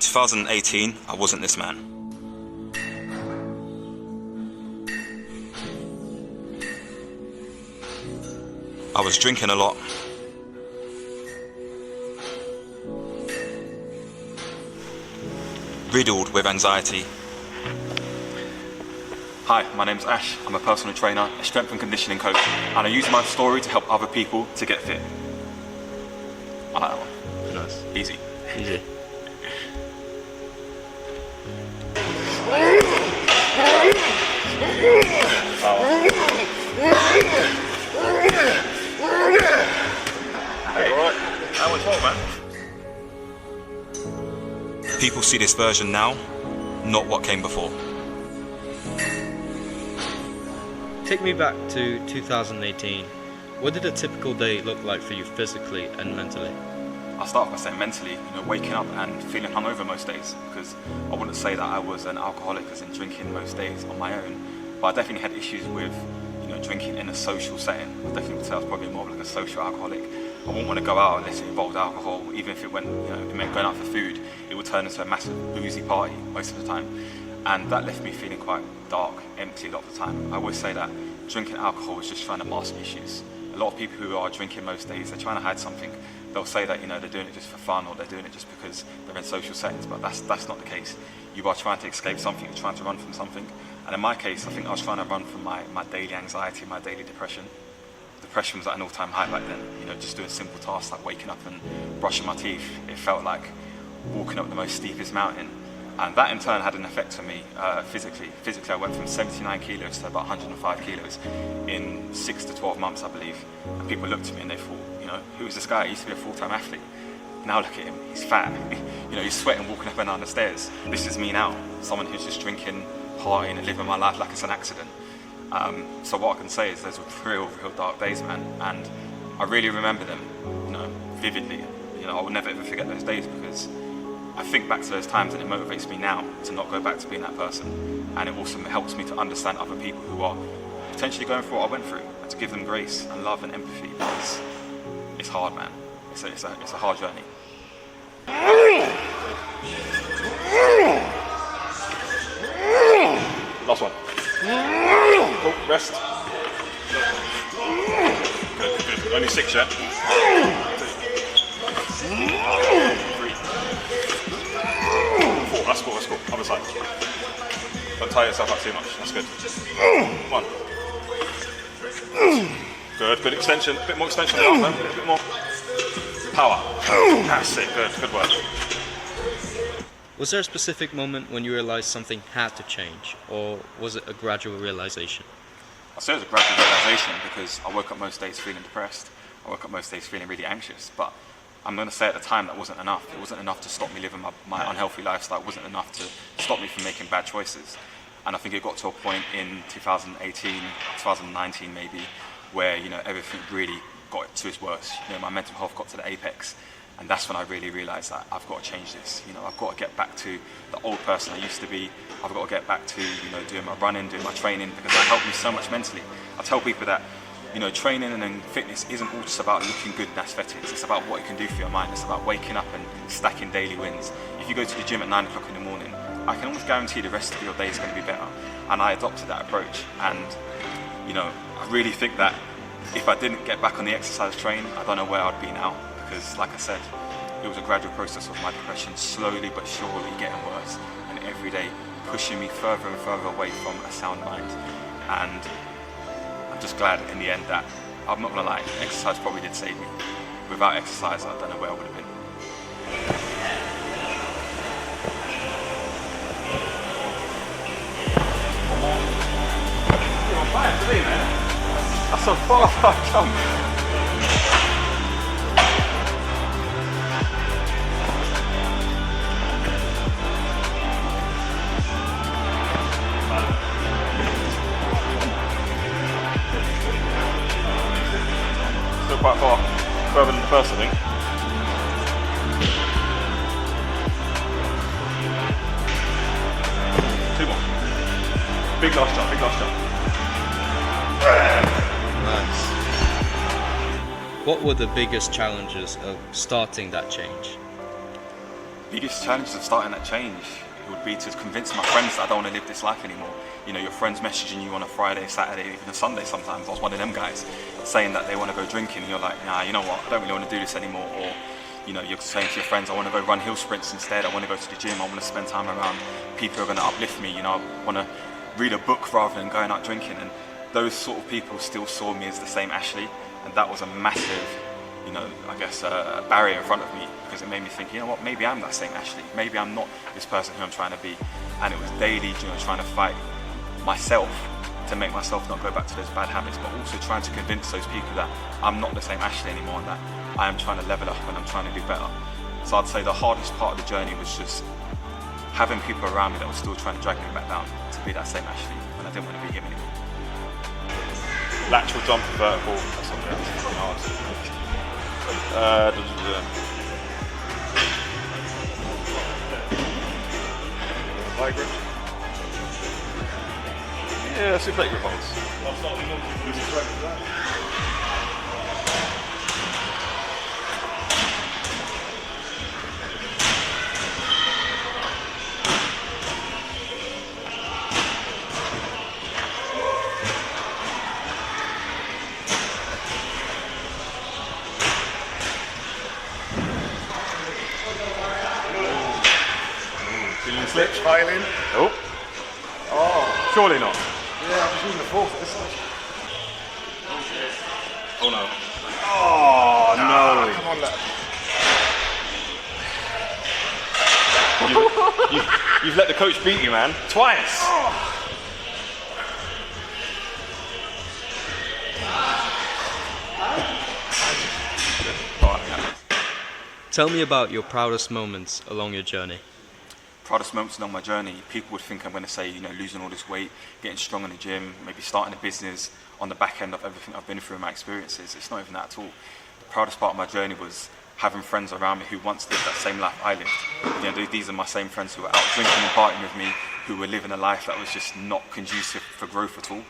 2018, I wasn't this man. I was drinking a lot. Riddled with anxiety. Hi, my name's Ash. I'm a personal trainer, a strength and conditioning coach, and I use my story to help other people to get fit. I like that one. Nice. Easy. Easy. Hey, alright. How much more, man? People see this version now, not what came before. Take me back to 2018. What did a typical day look like for you physically and mentally? I'll start by saying mentally, waking up and feeling hungover most days, because I wouldn't say that I was an alcoholic as in drinking most days on my own, but I definitely had issues with, drinking in a social setting. I definitely would say I was probably more of like a social alcoholic. I wouldn't want to go out unless it involved alcohol, even if it went, it meant going out for food, it would turn into a massive boozy party most of the time. And that left me feeling quite dark, empty a lot of the time. I always say that drinking alcohol is just trying to mask issues. A lot of people who are drinking most days, they're trying to hide something. They'll say that they're doing it just for fun, or they're doing it just because they're in social settings, but that's not the case. You are trying to escape something, you're trying to run from something. And in my case, I think I was trying to run from my daily anxiety, my daily depression. Depression was at an all-time high back then. Just doing simple tasks like waking up and brushing my teeth. It felt like walking up the most steepest mountain. And that in turn had an effect on me physically. Physically, I went from 79 kilos to about 105 kilos in 6 to 12 months, I believe. And people looked at me and they thought, who is this guy? He used to be a full-time athlete. Now look at him, he's fat. He's sweating walking up and down the stairs. This is me now, someone who's just drinking, partying and living my life like it's an accident. So what I can say is those were real dark days, man. And I really remember them, vividly. I will never ever forget those days, because I think back to those times and it motivates me now to not go back to being that person. And it also helps me to understand other people who are potentially going through what I went through, and to give them grace and love and empathy, because it's hard, man. It's a hard journey. Last one. Oh, rest. Good. Only 6, yeah? 3. 4, that's cool. Other side. Don't tie yourself up too much, that's good. 1. Good extension, a bit more extension than last time, a bit more power. That's it, good work. Was there a specific moment when you realized something had to change, or was it a gradual realization? I say it was a gradual realization, because I woke up most days feeling depressed. I woke up most days feeling really anxious, but I'm going to say at the time that wasn't enough. It wasn't enough to stop me living my unhealthy lifestyle. It wasn't enough to stop me from making bad choices. And I think it got to a point in 2018, 2019 maybe, where everything really got to its worst. My mental health got to the apex, and that's when I really realised that I've got to change this. I've got to get back to the old person I used to be. I've got to get back to doing my running, doing my training, because that helped me so much mentally. I tell people that training and fitness isn't all just about looking good in aesthetics. It's about what you can do for your mind. It's about waking up and stacking daily wins. If you go to the gym at 9 o'clock in the morning, I can almost guarantee the rest of your day is going to be better. And I adopted that approach, and I really think that if I didn't get back on the exercise train, I don't know where I'd be now, because like I said, it was a gradual process of my depression slowly but surely getting worse, and every day pushing me further and further away from a sound mind. And I'm just glad in the end that, I'm not gonna lie, exercise probably did save me. Without exercise, I don't know where I would have been. You're on fire today, man. That's a far jump. Still quite far, further than the first, I think. Two more. Big last jump. Nice. What were the biggest challenges of starting that change? biggest challenges of starting that change would be to convince my friends that I don't want to live this life anymore. You know, your friends messaging you on a Friday, Saturday, even a Sunday sometimes. I was one of them guys saying that they want to go drinking, and you're like, nah, you know what, I don't really want to do this anymore. Or, you know, you're saying to your friends, I want to go run hill sprints instead, I want to go to the gym, I want to spend time around people who are going to uplift me, you know, I want to read a book rather than going out drinking. And those sort of people still saw me as the same Ashley, and that was a massive, you know, I guess a barrier in front of me, because it made me think, you know what, maybe I'm that same Ashley, maybe I'm not this person who I'm trying to be. And it was daily, you know, trying to fight myself to make myself not go back to those bad habits, but also trying to convince those people that I'm not the same Ashley anymore, and that I am trying to level up and I'm trying to do better. So I'd say the hardest part of the journey was just having people around me that were still trying to drag me back down to be that same Ashley when I didn't want to be him anymore. Lateral jump and vertical, that's something that's fucking hard. Leg grip. Yeah, let's do plate grip holds. Slips, failing. Nope. Oh, Surely not. yeah, I'm just using the fourth at this stage. Oh no. Oh no. Come on, lad. You've let the coach beat you, man. Twice. Tell me about your proudest moments along your journey. Proudest moments along my journey, people would think I'm going to say, you know, losing all this weight, getting strong in the gym, maybe starting a business on the back end of everything I've been through in my experiences. It's not even that at all. The proudest part of my journey was having friends around me who once lived that same life I lived. You know, these are my same friends who were out drinking and partying with me, who were living a life that was just not conducive for growth at all.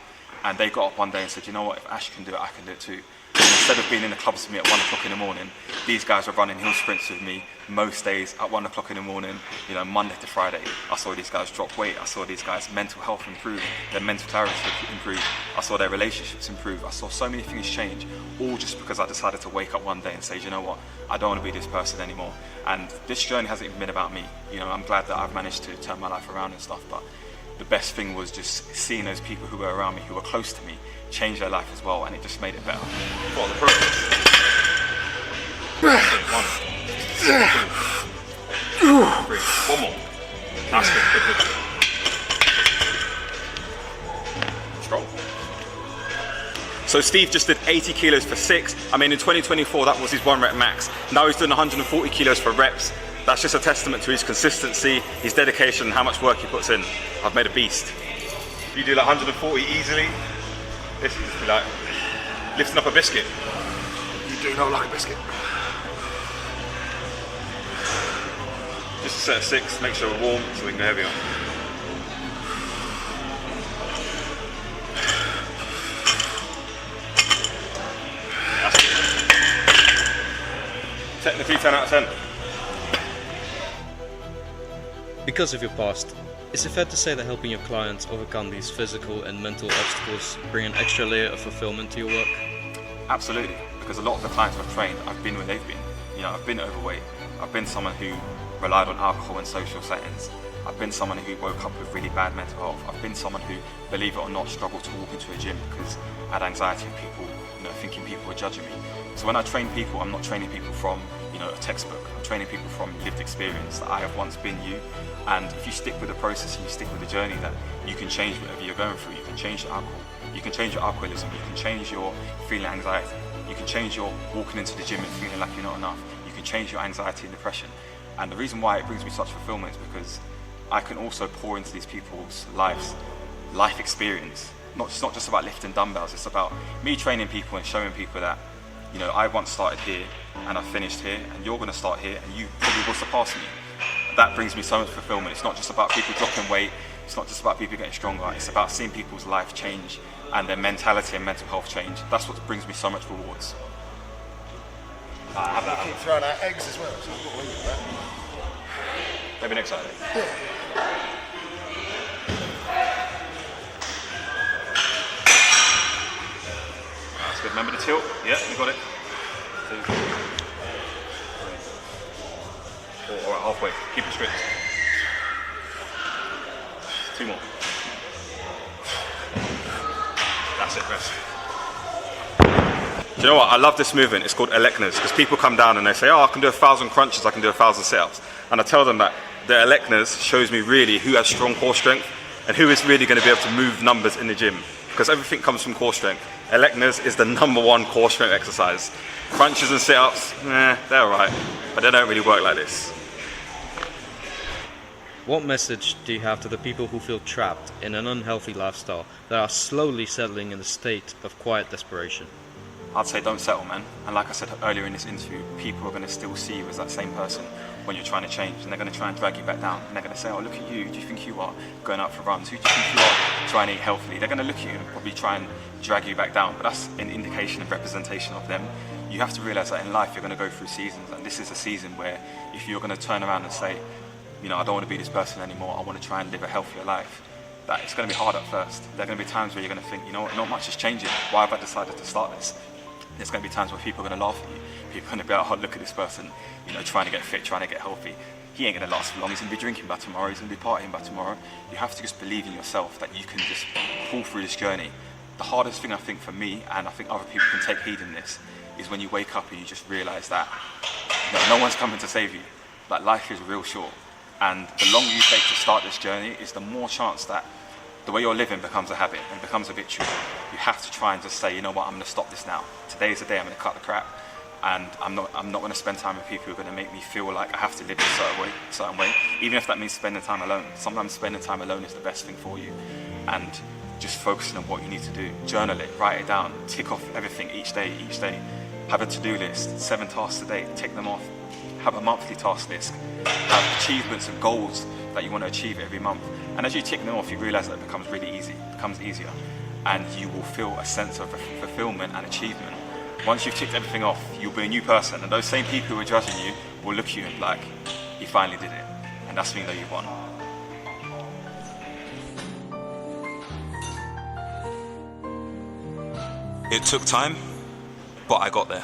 And they got up one day and said, you know what, if Ash can do it, I can do it too. And instead of being in the clubs with me at 1 o'clock in the morning, these guys were running hill sprints with me most days at 1 o'clock in the morning, you know, Monday to Friday. I saw these guys drop weight. I saw these guys' mental health improve, their mental clarity improve. I saw their relationships improve. I saw so many things change, all just because I decided to wake up one day and say, you know what, I don't want to be this person anymore. And this journey hasn't even been about me. You know, I'm glad that I've managed to turn my life around and stuff, but the best thing was just seeing those people who were around me, who were close to me, change their life as well, and it just made it better. What, the progress? One more. That's good. Strong. So Steve just did 80 kilos for 6. I mean, in 2024, that was his 1 rep max. Now he's doing 140 kilos for reps. That's just a testament to his consistency, his dedication, and how much work he puts in. I've made a beast. You do like 140 easily. This is like lifting up a biscuit. You do not like a biscuit. Just a set of 6, make sure we're warm so we can go heavy on. Technically 10 out of 10. Because of your past, is it fair to say that helping your clients overcome these physical and mental obstacles bring an extra layer of fulfillment to your work? Absolutely, because a lot of the clients I've trained, I've been where they've been. You know, I've been overweight. I've been someone who relied on alcohol in social settings. I've been someone who woke up with really bad mental health. I've been someone who, believe it or not, struggled to walk into a gym because I had anxiety of people, you know, thinking people were judging me. So when I train people, I'm not training people from, you know, a textbook. I'm training people from lived experience that I have once been you. And if you stick with the process and you stick with the journey, that you can change whatever you're going through. You can change your alcohol. You can change your alcoholism. You can change your feeling anxiety. You can change your walking into the gym and feeling like you're not enough. You can change your anxiety and depression. And the reason why it brings me such fulfillment is because I can also pour into these people's lives, life experience. It's not just about lifting dumbbells. It's about me training people and showing people that, you know, I once started here and I finished here, and you're going to start here and you probably will surpass me. That brings me so much fulfillment. It's not just about people dropping weight. It's not just about people getting stronger. It's about seeing people's life change and their mentality and mental health change. That's what brings me so much rewards. You keep throwing out eggs as well, so I've got to eat that. Maybe next Saturday. That's good. Remember the tilt? Yeah, you got it. 2, 3, 4. All right, halfway. Keep it strict. 2 more. That's it, rest. Do you know what? I love this movement. It's called Electnas, because people come down and they say, oh, I can do 1,000 crunches, I can do 1,000 sit-ups. And I tell them that the Electnas shows me really who has strong core strength and who is really going to be able to move numbers in the gym, because everything comes from core strength. Electnas is the #1 core strength exercise. Crunches and sit-ups, they're alright, but they don't really work like this. What message do you have to the people who feel trapped in an unhealthy lifestyle that are slowly settling in a state of quiet desperation? I'd say don't settle, man. And like I said earlier in this interview, people are going to still see you as that same person when you're trying to change, and they're going to try and drag you back down. And they're going to say, oh, look at you, who do you think you are going out for runs? Who do you think you are trying to eat healthily? They're going to look at you and probably try and drag you back down, but that's an indication of representation of them. You have to realize that in life you're going to go through seasons, and this is a season where if you're going to turn around and say, you know, I don't want to be this person anymore, I want to try and live a healthier life, that it's going to be hard at first. There are going to be times where you're going to think, you know what, not much is changing, why have I decided to start this? There's going to be times where people are going to laugh at you. People are going to be like, oh, look at this person, you know, trying to get fit, trying to get healthy. He ain't going to last for long. He's going to be drinking by tomorrow. He's going to be partying by tomorrow. You have to just believe in yourself that you can just pull through this journey. The hardest thing I think for me, and I think other people can take heed in this, is when you wake up and you just realise that no one's coming to save you. Like, life is real short. And the longer you take to start this journey is the more chance that the way you're living becomes a habit and becomes habitual. You have to try and just say, you know what, I'm going to stop this now. Today is the day I'm going to cut the crap, and I'm not going to spend time with people who are going to make me feel like I have to live a certain way, even if that means spending time alone. Sometimes spending time alone is the best thing for you, and just focusing on what you need to do. Journal it, write it down, tick off everything each day. Have a to-do list, 7 tasks a day, tick them off. Have a monthly task list, have achievements and goals that you want to achieve every month. And as you tick them off, you realize that it becomes really easy, it becomes easier. And you will feel a sense of fulfillment and achievement. Once you've ticked everything off, you'll be a new person. And those same people who are judging you will look at you and be like, you finally did it. And that's when you know you've won. It took time, but I got there.